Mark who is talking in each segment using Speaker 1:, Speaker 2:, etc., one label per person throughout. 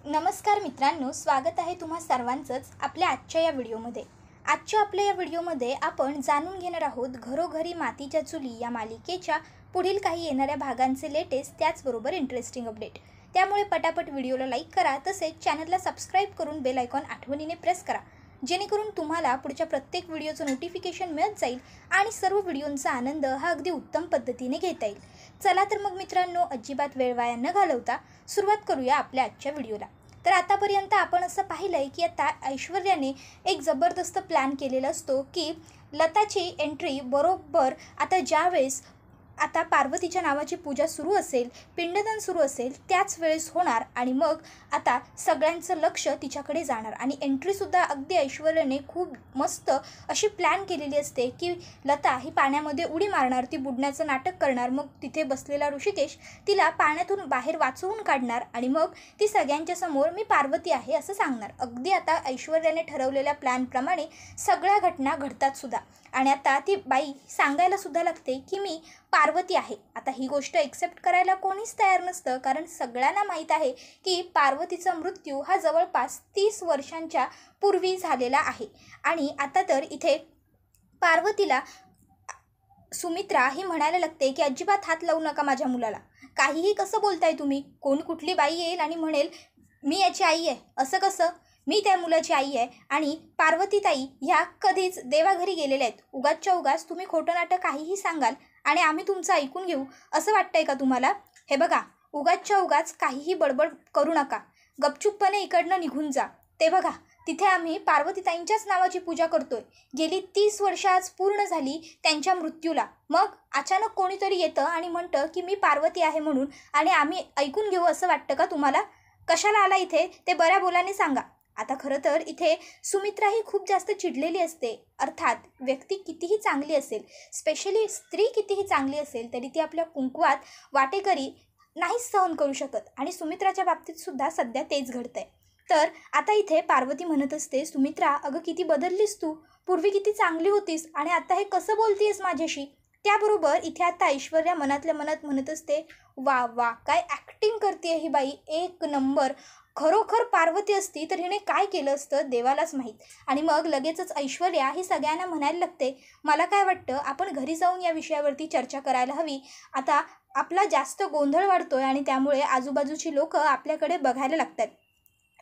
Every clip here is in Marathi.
Speaker 1: नमस्कार मित्रांनो, स्वागत आहे तुम्हा सर्वांचंच आपल्या आजच्या या व्हिडिओमध्ये। आजच्या आपल्या या व्हिडिओमध्ये आपण जाणून घेणार आहोत घरोघरी मातीच्या चुली या मालिकेच्या पुढील काही येणाऱ्या भागांचे लेटेस्ट त्याचबरोबर इंटरेस्टिंग अपडेट। त्यामुळे पटापट व्हिडिओला लाईक करा, तसेच चॅनलला सबस्क्राइब करून बेल आयकॉन आठवणीने प्रेस करा, जेणेकरून तुम्हाला पुढच्या प्रत्येक व्हिडिओचं नोटिफिकेशन मिळत जाईल आणि सर्व व्हिडिओंचा आनंद हा अगदी उत्तम पद्धतीने घेता येईल। चला तर मग मित्रांनो, अजिबात वेळ वाया न घालवता सुरुवात करूया आपल्या आजच्या व्हिडिओला। तर आतापर्यंत आपण असं पाहिलंय की आता ऐश्वर्याने एक जबरदस्त प्लॅन केलेला असतो की लताची एंट्री बरोबर आता ज्यावेळेस आता पार्वतीच्या नावाची पूजा सुरू असेल, पिंडदान सुरू असेल, त्याच वेळेस होणार आणि मग आता सगळ्यांचं लक्ष तिच्याकडे जाणार आणि एंट्रीसुद्धा अगदी ऐश्वर्याने खूप मस्त अशी प्लॅन केलेली असते की लता ही पाण्यामध्ये उडी मारणार, ती बुडण्याचं नाटक करणार, मग तिथे बसलेला ऋषिकेश तिला पाण्यातून बाहेर वाचवून काढणार आणि मग ती सगळ्यांच्या समोर मी पार्वती आहे असं सांगणार। अगदी आता ऐश्वर्याने ठरवलेल्या प्लॅनप्रमाणे सगळ्या घटना घडतात सुद्धा आणि आता ती बाई सांगायला सुद्धा लागते की मी पार्वती आहे। आता ही गोष्ट एक्सेप्ट करायला कोणीच तयार नसतं, कारण सगळ्यांना माहीत आहे की पार्वतीचा मृत्यू हा जवळपास 30 वर्षांच्या पूर्वी झालेला आहे आणि आता तर इथे पार्वतीला सुमित्रा ही म्हणायला लागते की अजिबात हात लावू नका माझ्या मुलाला, काहीही कसं बोलताय तुम्ही, कोण कुठली बाई येईल आणि म्हणेल मी याची आई आहे, असं कसं, मी त्या मुलाची आई आहे आणि पार्वतीताई ह्या कधीच देवाघरी गेलेल्या आहेत, उगाचच्या उगाच तुम्ही खोटं नाटक काहीही सांगाल आणि आम्ही तुमचं ऐकून घेऊ असं वाटतंय का तुम्हाला? हे बघा, उगाचच्या उगाच काहीही बडबड करू नका, गपचूपपणे इकडनं निघून जा। ते बघा, तिथे आम्ही पार्वतीताईंच्याच नावाची पूजा करतोय, गेली 30 वर्ष आज पूर्ण झाली त्यांच्या मृत्यूला, मग अचानक कोणीतरी येतं आणि म्हणतं की मी पार्वती आहे म्हणून आणि आम्ही ऐकून घेऊ असं वाटतं का तुम्हाला? कशाला आला इथे ते बऱ्या बोलाने सांगा। आता खरं तर इथे सुमित्रा ही खूप जास्त चिडलेली असते। अर्थात व्यक्ती कितीही चांगली असेल, स्पेशली स्त्री कितीही चांगली असेल, तरी ती आपल्या कुंकवात वाटेकरी नाहीच सहन करू शकत आणि सुमित्राच्या बाबतीत सुद्धा सध्या तेच घडतंय। तर आता इथे पार्वती म्हणत असते, सुमित्रा अगं किती बदललीस तू, पूर्वी किती चांगली होतीस आणि आता हे कसं बोलतीयस माझ्याशी? त्याबरोबर इथे आता ऐश्वर्या मनातल्या मनात म्हणत असते, वा वा, काय ॲक्टिंग करते ही बाई, एक नंबर, खरोखर पार्वती असती तर हिने काय केलं असतं देवालाच माहीत। आणि मग लगेचच ऐश्वर्या ही सगळ्यांना म्हणायला लागते, मला काय वाटतं आपण घरी जाऊन या विषयावरती चर्चा करायला हवी, आता आपला जास्त गोंधळ वाढतोय आणि त्यामुळे आजूबाजूची लोकं आपल्याकडे बघायला लागतात।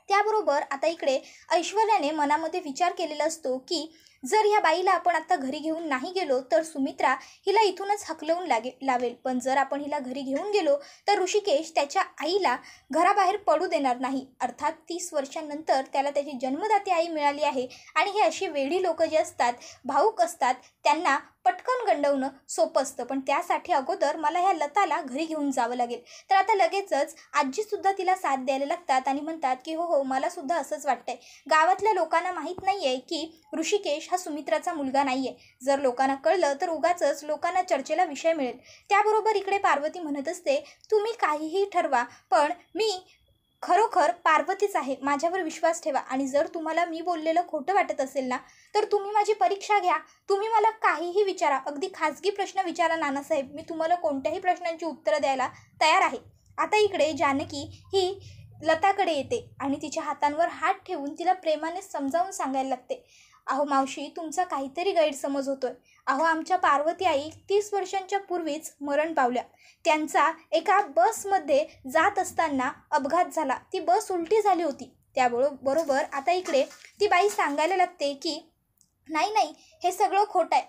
Speaker 1: त्याबरोबर आता इकडे ऐश्वर्याने मनामध्ये विचार केलेला असतो की जर ह्या बाईला आपण आता घरी घेऊन नाही गेलो तर सुमित्रा हिला इथूनच हकलवून लावेल, पण जर आपण हिला घरी घेऊन गेलो तर ऋषिकेश त्याच्या आईला घराबाहेर पडू देणार नाही। अर्थात 30 वर्षांनंतर त्याला त्याची जन्मदाती आई मिळाली आहे आणि हे अशी वेडी लोकं जे असतात, भाऊक असतात, त्यांना पटकन गंडवणं सोपं असतं, पण त्यासाठी अगोदर मला ह्या लताला घरी घेऊन जावं लागेल। तर आता लगेचच आजीसुद्धा तिला साथ द्यायला लागतात आणि म्हणतात की हो मला सुद्धा असंच वाटतंय, गावातल्या लोकांना माहीत नाही आहे की ऋषिकेश हा सुमित्राचा मुलगा नाही आहे, जर लोकांना कळलं तर उगाचच लोकांना चर्चेला विषय मिळेल। त्याबरोबर इकडे पार्वती म्हणत असते, तुम्ही काहीही ठरवा पण मी खरोखर पार्वतीच आहे, माझ्यावर विश्वास ठेवा आणि जर तुम्हाला मी बोललेलं खोटं वाटत असेल ना तर तुम्ही माझी परीक्षा घ्या, तुम्ही मला काहीही विचारा, अगदी खाजगी प्रश्न विचारा नानासाहेब, मी तुम्हाला कोणत्याही प्रश्नांची उत्तरं द्यायला तयार आहे। आता इकडे जानकी ही लताकडे येते आणि तिच्या हातांवर हात ठेवून तिला प्रेमाने समजावून सांगायला लागते, अहो मावशी, तुमचा काहीतरी गैरसमज होतोय, अहो आमच्या पार्वती आई 30 वर्षांच्या पूर्वीच मरण पावल्या, त्यांचा एका बसमध्ये जात असताना अपघात झाला, ती बस उलटी झाली होती। त्याबरोबर आता इकडे ती बाई सांगायला लागते की नाही, हे सगळं खोटं आहे,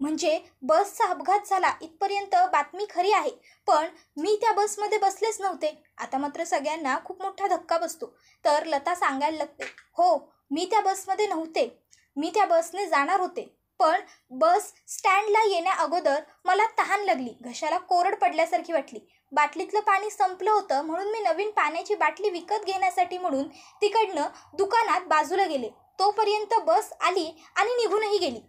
Speaker 1: म्हणजे बसचा अपघात झाला इथपर्यंत बातमी खरी आहे, पण मी त्या बसमध्ये बसलेच नव्हते। आता मात्र सगळ्यांना खूप मोठा धक्का बसतो। तर लता सांगायला लागते, हो मी त्या बसमध्ये नव्हते, मी त्या बसने जाणार होते, पण बस स्टँडला येण्या अगोदर मला तहान लागली, घशाला कोरड पडल्यासारखी वाटली, बाटलीतलं पाणी संपलं होतं म्हणून मी नवीन पाण्याची बाटली विकत घेण्यासाठी म्हणून तिकडनं दुकानात बाजूला गेले, तोपर्यंत बस आली आणि निघूनही गेली,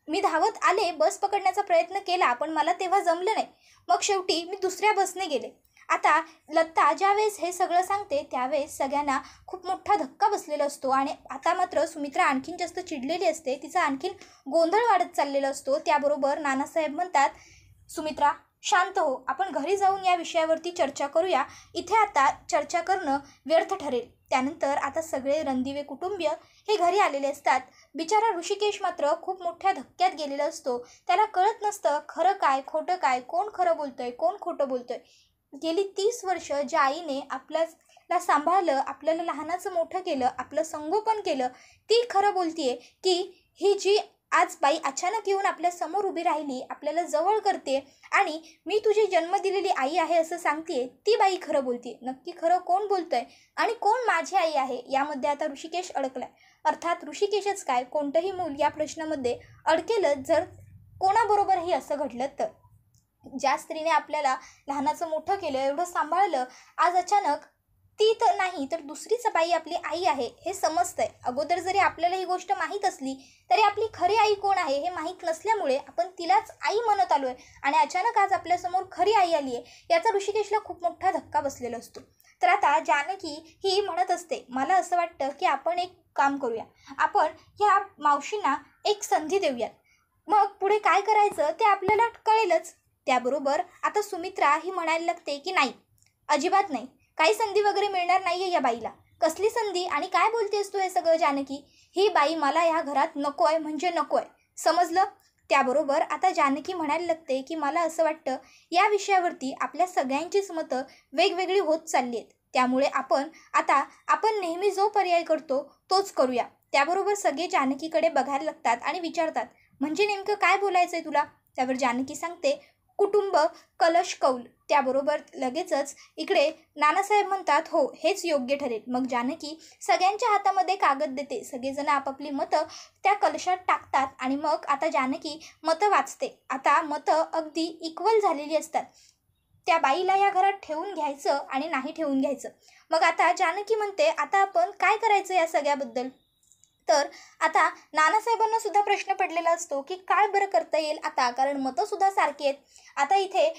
Speaker 1: मी धावत आले, बस पकडण्याचा प्रयत्न केला पण मला तेव्हा जमलं नाही, मग शेवटी मी दुसऱ्या बसने गेले। आता लता ज्यावेळेस हे सगळं सांगते त्यावेळेस सगळ्यांना खूप मोठा धक्का बसलेला असतो आणि आता मात्र सुमित्रा आणखीन जास्त चिडलेली असते, तिचा आणखीन गोंधळ वाढत चाललेला असतो। त्याबरोबर नानासाहेब म्हणतात, सुमित्रा शांत हो, आपण घरी जाऊन या विषयावरती चर्चा करूया. इथे आता चर्चा करणं व्यर्थ ठरेल. त्यानंतर आता सगळे रणदिवे कुटुंबीय हे घरी आलेले असतात. बिचारा ऋषिकेश मात्र खूप मोठ्या धक्क्यात गेलेला असतो. त्याला कळत नसतं खरं काय खोटं काय, कोण खरं बोलतंय कोण खोटं बोलतंय. गेली 30 वर्ष ज्या आईने आपल्याला सांभाळलं, आपल्याला लहानाचं मोठं केलं, आपलं संगोपन केलं, ती खरं बोलतीये की ही जी आज बाई अचानक येऊन आपल्या समोर उभी राहिली, आपल्याला जवळ करते आणि मी तुझी जन्म दिलेली आई आहे असं सांगते, ती बाई खरं बोलते. नक्की खरं कोण बोलतंय आणि कोण माझी आई आहे यामध्ये आता ऋषिकेश अडकलाय. अर्थात ऋषिकेशच काय, कोणतंही मूल या प्रश्नामध्ये अडकेलच जर कोणाबरोबरही असं घडलं तर. ज्या स्त्रीने आपल्याला लहानाचं मोठं केलं, एवढं सांभाळलं, आज अचानक ती तर नाही तर दुसरीच बाई आपली आई आहे हे समजतंय. अगोदर जरी आपल्याला ही गोष्ट माहीत असली तरी आपली खरी आई कोण आहे हे माहीत नसल्यामुळे आपण तिलाच आई म्हणत आलोय आणि अचानक आज आपल्यासमोर खरी आई आली आहे, याचा ऋषिकेशला खूप मोठा धक्का बसलेला असतो. तर आता जानकी ही म्हणत असते, मला असं वाटतं की आपण एक काम करूया, आपण ह्या मावशींना एक संधी देऊयात, मग पुढे काय करायचं ते आपल्याला कळेलच. त्याबरोबर आता सुमित्रा ही म्हणायला लागते की नाही, अजिबात नाही, काही संधी वगैरे मिळणार नाहीये या बाईला. कसली संधी आणि काय बोलतेस तू हे सगळं जानकी? ही बाई मला ह्या घरात नको आहे म्हणजे नको आहे, समजलं? त्याबरोबर आता जानकी म्हणायला लागते की मला असं वाटतं या विषयावरती आपल्या सगळ्यांचीच मतं वेगवेगळी होत चालली आहेत. त्यामुळे आपण नेहमी जो पर्याय करतो तोच करूया. त्याबरोबर सगळे जानकीकडे बघायला लागतात आणि विचारतात, म्हणजे नेमकं काय बोलायचंय तुला? त्यावर जानकी सांगते, कुटुंब कलश कौल. त्याबरोबर लगेचच इकडे नानासाहेब म्हणतात, हो हेच योग्य ठरेल. मग जानकी सगळ्यांच्या हातामध्ये कागद देते, सगळेजण आपापली मतं त्या कलशात टाकतात आणि मग आता जानकी मतं वाचते. आता मतं अगदी इक्वल झालेली असतात. त्या बाईला या घरात ठेवून घ्यायचं आणि नाही ठेवून घ्यायचं. मग आता जानकी म्हणते, आता आपण काय करायचं या सगळ्याबद्दल? तर आता नानासाहेबांना सुद्धा प्रश्न पडलेला असतो की काय बरं करता येईल आता, कारण मतं सुद्धा सारखी आहेत. आता इथे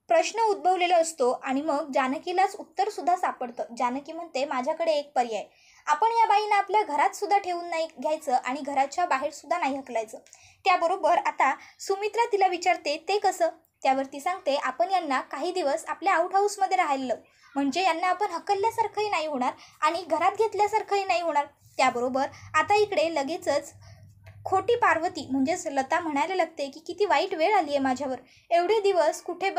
Speaker 1: प्रश्न उद्भवलेला असतो आणि मग जानकीलाच उत्तर सुद्धा सापडतं. जानकी म्हणते, माझ्याकडे एक पर्याय, आपण या बाईंना आपल्या घरात सुद्धा ठेवून नाही घ्यायचं आणि घराच्या बाहेर सुद्धा नाही हकलायचं. त्याबरोबर आता सुमित्रा तिला विचारते, ते कसं? त्यावरती सांगते, आपण यांना काही दिवस आपल्या आउट हाऊसमध्ये राहायला लावू, म्हणजे यांना आपण हकलल्यासारखंही नाही होणार आणि घरात घेतल्यासारखंही नाही होणार. त्याबरोबर आता इकडे लगेचच खोटी पार्वती म्हणजेच लता म्हणायला लागते की किती वाईट वेळ आली आहे माझ्यावर. एवढे दिवस कुठे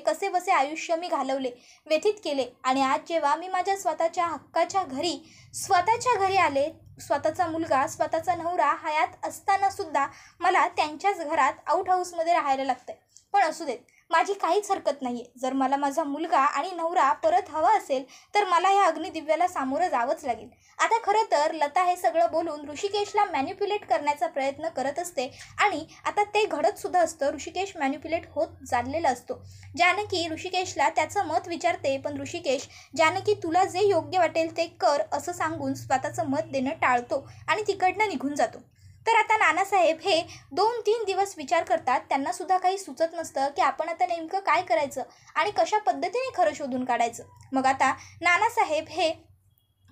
Speaker 1: कसे बसे आयुष्य मी घालवले, व्यतीत केले आणि आज जेव्हा मी माझ्या स्वतःच्या हक्काच्या घरी आले, स्वतःचा मुलगा स्वतःचा नवरा हयात असताना सुद्धा मला त्यांच्याच घरात आउट हाऊसमध्ये राहायला लागतंय. पण असू देत, माझी काहीच हरकत नाही आहे. जर मला माझा मुलगा आणि नवरा परत हवा असेल तर मला ह्या अग्निदिव्याला सामोरं जावंच लागेल. आता खरं तर लता हे सगळं बोलून ऋषिकेशला मॅन्युप्युलेट करण्याचा प्रयत्न करत असते आणि आता ते घडत सुद्धा असतं. ऋषिकेश मॅन्युप्युलेट होत चाललेला असतो. जानकी ऋषिकेशला त्याचं मत विचारते, पण ऋषिकेश जानकी तुला जे योग्य वाटेल ते कर असं सांगून स्वतःचं मत देणं टाळतो आणि तिकडनं निघून जातो. तर आता नानासाहेब हे 2-3 दिवस विचार करतात. त्यांना सुद्धा काही सुचत नसतं की आपण आता नेमकं काय करायचं आणि कशा पद्धतीने खरं शोधून काढायचं. मग आता नानासाहेब हे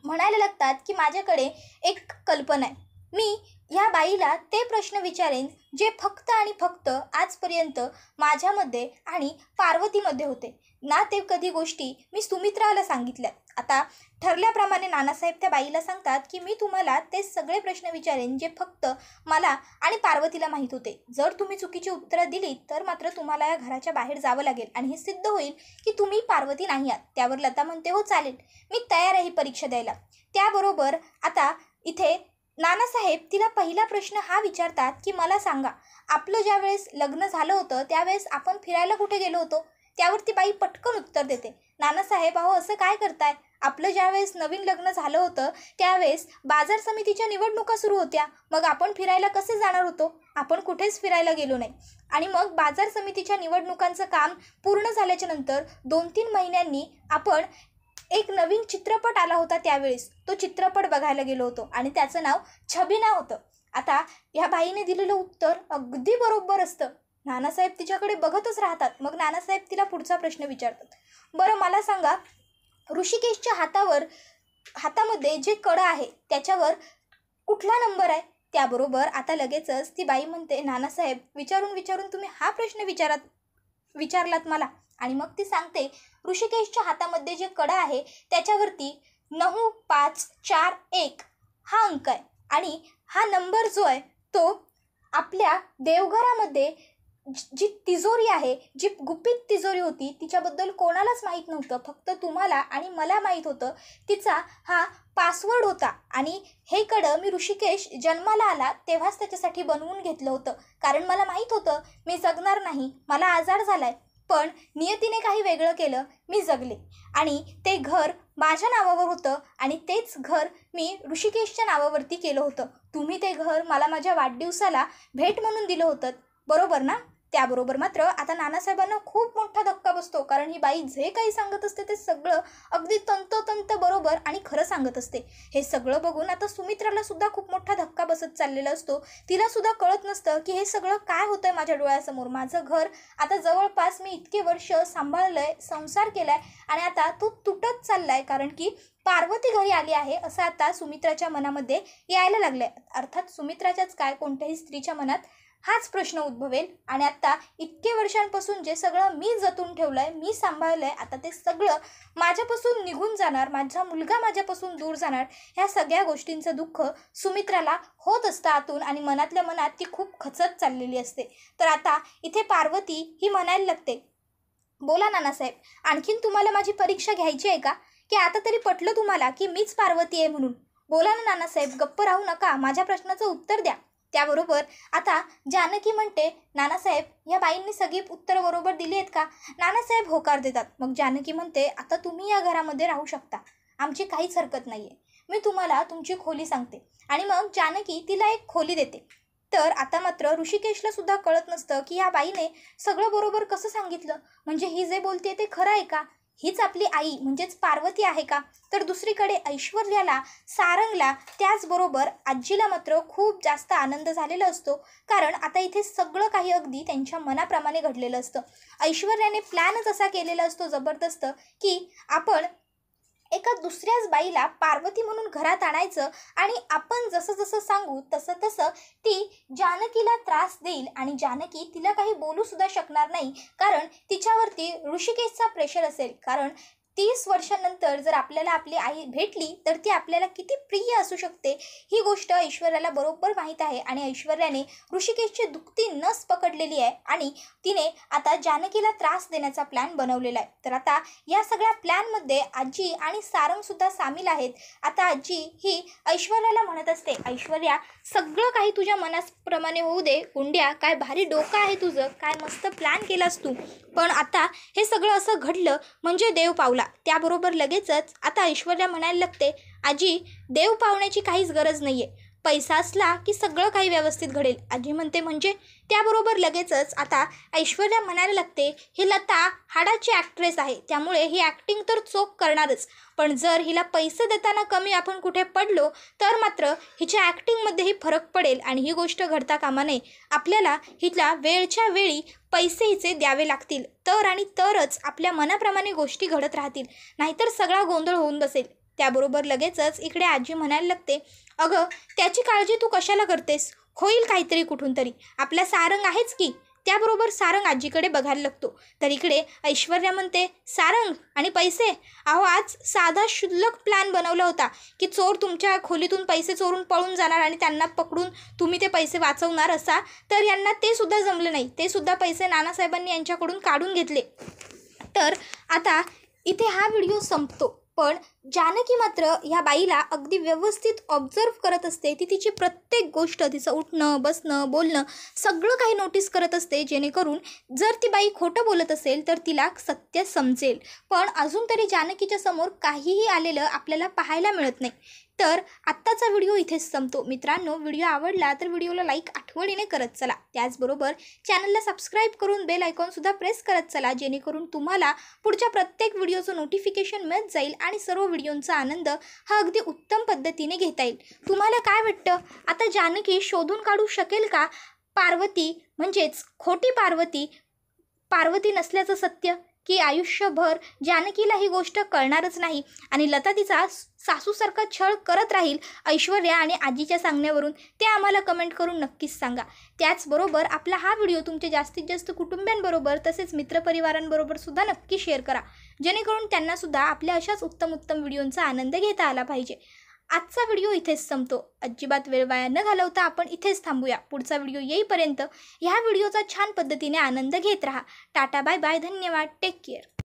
Speaker 1: म्हणायला लागतात की माझ्याकडे एक कल्पना आहे. मी ह्या बाईला ते प्रश्न विचारेन जे फक्त आणि फक्त आजपर्यंत माझ्यामध्ये आणि पार्वतीमध्ये होते ना. ते कधी गोष्टी मी सुमित्राला सांगितल्यात. आता ठरल्याप्रमाणे नानासाहेब त्या बाईला सांगतात की मी तुम्हाला ते सगळे प्रश्न विचारेन जे फक्त मला आणि पार्वतीला माहीत होते. जर तुम्ही चुकीची उत्तरं दिली तर मात्र तुम्हाला या घराच्या बाहेर जावं लागेल आणि हे सिद्ध होईल की तुम्ही पार्वती नाही आहात. त्यावर लता म्हणते, हो चालेल, मी तयार आहे ही परीक्षा द्यायला. त्याबरोबर आता इथे नानासाहेब तिला पहिला प्रश्न हा विचारतात की मला सांगा, आपलं ज्यावेळेस लग्न झालं होतं त्यावेळेस आपण फिरायला कुठे गेलो होतो? त्यावरती बाई पटकन उत्तर देते, नानासाहेब अहो असं काय करताय, आपलं ज्यावेळेस नवीन लग्न झालं होतं त्यावेळेस बाजार समितीच्या निवडणुका सुरू होत्या, मग आपण फिरायला कसे जाणार होतो? आपण कुठेच फिरायला गेलो नाही. आणि मग बाजार समितीच्या निवडणुकांचं काम पूर्ण झाल्याच्या नंतर 2-3 महिन्यांनी आपण एक नवीन चित्रपट आला होता, त्यावेळेस तो चित्रपट बघायला गेलो होतो आणि त्याचं नाव छबिना होतं. आता ह्या बाईने दिलेलं उत्तर अगदी बरोबर असतं. नानासाहेब तिच्याकडे बघतच राहतात. मग नानासाहेब तिला पुढचा प्रश्न विचारतात, बरं मला सांगा, ऋषिकेशच्या हातामध्ये जे कडं आहे त्याच्यावर कुठला नंबर आहे? त्याबरोबर आता लगेचच ती बाई म्हणते, नानासाहेब विचारून तुम्ही हा प्रश्न विचारात विचारलात मला? आणि मग ती सांगते ऋषिकेशच्या हातामध्ये जे कडा आहे त्याच्यावरती 9541 हा अंक आहे आणि हा नंबर जो आहे तो आपल्या देवघरामध्ये जी तिजोरी आहे, जी गुपित तिजोरी होती, तिच्याबद्दल कोणालाच माहीत नव्हतं, फक्त तुम्हाला आणि मला माहीत होतं. तिचा हा पासवर्ड होता आणि हे कडं मी ऋषिकेश जन्माला आला तेव्हाच त्याच्यासाठी बनवून घेतलं होतं, कारण मला माहीत होतं मी जगणार नाही, मला आजार झाला आहे. पण नियतीने काही वेगळं केलं, मी जगले आणि ते घर माझ्या नावावर होतं आणि तेच घर मी ऋषिकेशच्या नावावरती केलं होतं. तुम्ही ते घर मला माझ्या वाढदिवसाला भेट म्हणून दिलं होतं, बरोबर ना? त्याबरोबर मात्र आता नानासाहेबांना खूप मोठा धक्का बसतो, कारण ही बाई जे काही सांगत असते ते सगळं अगदी तंतोतंत बरोबर आणि खरं सांगत असते. हे सगळं बघून आता सुमित्राला सुद्धा खूप मोठा धक्का बसत चाललेला असतो. तिला सुद्धा कळत नसतं की हे सगळं काय होतंय माझ्या डोळ्यासमोर. माझं घर आता जवळपास मी इतके वर्ष सांभाळलंय, संसार केलाय आणि आता तो तुटत चाललाय, कारण की पार्वती घरी आली आहे असं आता सुमित्राच्या मनामध्ये यायला लागलंय. अर्थात सुमित्राच्याच काय, कोणत्याही स्त्रीच्या मनात हाच प्रश्न उद्भवेल. आणि आता इतके वर्षांपासून जे सगळं मी जतून ठेवलंय, मी सांभाळलंय, आता ते सगळं माझ्यापासून निघून जाणार, माझा मुलगा माझ्यापासून दूर जाणार. ह्या सगळ्या गोष्टींचं दुःख सुमित्राला होत असतं आतून आणि मनातल्या मनात ती खूप खचत चाललेली असते. तर आता इथे पार्वती ही म्हणायला लागते, बोला नानासाहेब, आणखीन तुम्हाला माझी परीक्षा घ्यायची आहे का? की आता तरी पटलं तुम्हाला की मीच पार्वती आहे म्हणून? बोला ना नानासाहेब, गप्प राहू नका, माझ्या प्रश्नाचं उत्तर द्या. त्याबरोबर आता जानकी म्हणते, नानासाहेब या बाईंनी सगळी उत्तरं बरोबर दिली आहेत का? नानासाहेब होकार देतात. मग जानकी म्हणते, आता तुम्ही या घरामध्ये राहू शकता, आमची काहीच हरकत नाही आहे. मी तुम्हाला तुमची खोली सांगते. आणि मग जानकी तिला एक खोली देते. तर आता मात्र ऋषिकेशला सुद्धा कळत नसतं की या बाईने सगळं बरोबर कसं सांगितलं, म्हणजे ही जे बोलते ते खरं आहे का? हीच आपली आई म्हणजेच पार्वती आहे का? तर दुसरीकडे ऐश्वर्याला, सारंगला, त्याचबरोबर आजीला मात्र खूप जास्त आनंद झालेला असतो, कारण आता इथे सगळं काही अगदी त्यांच्या मनाप्रमाणे घडलेलं असतं. ऐश्वर्याने प्लॅनच असा केलेला असतो जबरदस्त की आपण एका दुसऱ्याच बाईला पार्वती म्हणून घरात आणायचं आणि आपण जसं जसं सांगू तसं तसं ती जानकीला त्रास देईल आणि जानकी तिला काही बोलू सुद्धा शकणार नाही, कारण तिच्यावरती ऋषिकेशचा प्रेशर असेल. कारण 30 वर्षांनंतर जर आपल्याला आपली आई भेटली तर ती आपल्याला किती प्रिय असू शकते ही गोष्ट ऐश्वर्याला बरोबर माहीत आहे. आणि ऐश्वर्याने ऋषिकेशची दुखती नस पकडलेली आहे आणि तिने आता जानकीला त्रास देण्याचा प्लॅन बनवलेला आहे. तर आता या सगळ्या प्लॅनमध्ये आजी आणि सारंगसुद्धा सामील आहेत. आता आजी ही ऐश्वर्याला म्हणत असते, ऐश्वर्या सगळं काही तुझ्या मनाप्रमाणे होऊ दे, गुंड्या काय भारी डोकं आहे तुझं, काय मस्त प्लॅन केलास तू, पण आता हे सगळं असं घडलं म्हणजे देव पावला. त्याबरोबर लगेचच आता ऐश्वर्या म्हणायला लागते, आजी देव पावण्याची काहीच गरज नाहीये, पैसा असला की सगळं काही व्यवस्थित घडेल. आजी म्हणते म्हणजे? त्याबरोबर लगेचच आता ऐश्वर्या म्हणायला लागते, ही लता हाडाची ॲक्ट्रेस आहे, त्यामुळे ही ॲक्टिंग तर चोख करणारच, पण जर हिला पैसे देताना कमी आपण कुठे पडलो तर मात्र हिच्या ॲक्टिंगमध्येही फरक पडेल आणि ही गोष्ट घडता कामा नये. आपल्याला हिला वेळच्या वेळी पैसे हिचे द्यावे लागतील, तर आणि तरच आपल्या मनाप्रमाणे गोष्टी घडत राहतील, नाहीतर सगळा गोंधळ होऊन बसेल. त्याबरोबर लगेचच इकडे आजी म्हणायला लागते, अगं त्याची काळजी तू कशाला करतेस, होईल काहीतरी कुठून तरी, आपला सारंग आहेच की. त्याबरोबर सारंग आजीकडे बघायला लागतो. तर इकडे ऐश्वर्या म्हणते, सारंग आणि पैसे, अहो आज साधा शुल्लक प्लॅन बनवला होता की चोर तुमच्या खोलीतून पैसे चोरून पळून जाणार आणि त्यांना पकडून तुम्ही ते पैसे वाचवणार असा, तर यांना ते सुद्धा जमलं नाही, ते सुद्धा पैसे नानासाहेबांनी यांच्याकडून काढून घेतले. तर आता इथे हा व्हिडिओ संपतो, पण जानकी मात्र ह्या बाईला अगदी व्यवस्थित ऑब्झर्व करत असते. ती तिची प्रत्येक गोष्ट, तिचं उठणं बसणं बोलणं सगळं काही नोटीस करत असते, जेणेकरून जर ती बाई खोटं बोलत असेल तर तिला सत्य समजेल. पण अजून तरी जानकीच्या समोर काहीही आलेलं आपल्याला पाहायला मिळत नाही. तर आत्ताचा व्हिडिओ इथेच संपतो. मित्रांनो, व्हिडिओ आवडला तर व्हिडिओला लाईक आठवणीने करत चला, त्याचबरोबर चॅनलला सबस्क्राईब करून बेल आयकॉनसुद्धा प्रेस करत चला, जेणेकरून तुम्हाला पुढच्या प्रत्येक व्हिडिओचं नोटिफिकेशन मिळत जाईल आणि सर्व व्हिडिओंचा आनंद हा अगदी उत्तम पद्धतीने घेता येईल. तुम्हाला काय वाटतं, आता जानकी शोधून काढू शकेल का पार्वती म्हणजेच खोटी पार्वती, पार्वती नसल्याचं सत्य? की आयुष्यभर जानकीला ही गोष्ट कळणारच नाही आणि लता तिचा सासूसारखा छळ करत राहील ऐश्वर्या आणि आजीच्या सांगण्यावरून, ते आम्हाला कमेंट करून नक्कीच सांगा. त्याचबरोबर आपला हा व्हिडिओ तुमच्या जास्तीत जास्त कुटुंबियांबरोबर तसेच मित्रपरिवारांबरोबर सुद्धा नक्की शेअर करा, जेणेकरून त्यांनासुद्धा आपल्या अशाच उत्तम व्हिडिओंचा आनंद घेता आला पाहिजे. आजचा व्हिडिओ इथेच संपतो. अजिबात वेळ वाया न घालवता आपण इथेच थांबूया. पुढचा व्हिडिओ येईपर्यंत ह्या व्हिडिओचा छान पद्धतीने आनंद घेत राहा. टाटा बाय बाय, धन्यवाद, टेक केअर.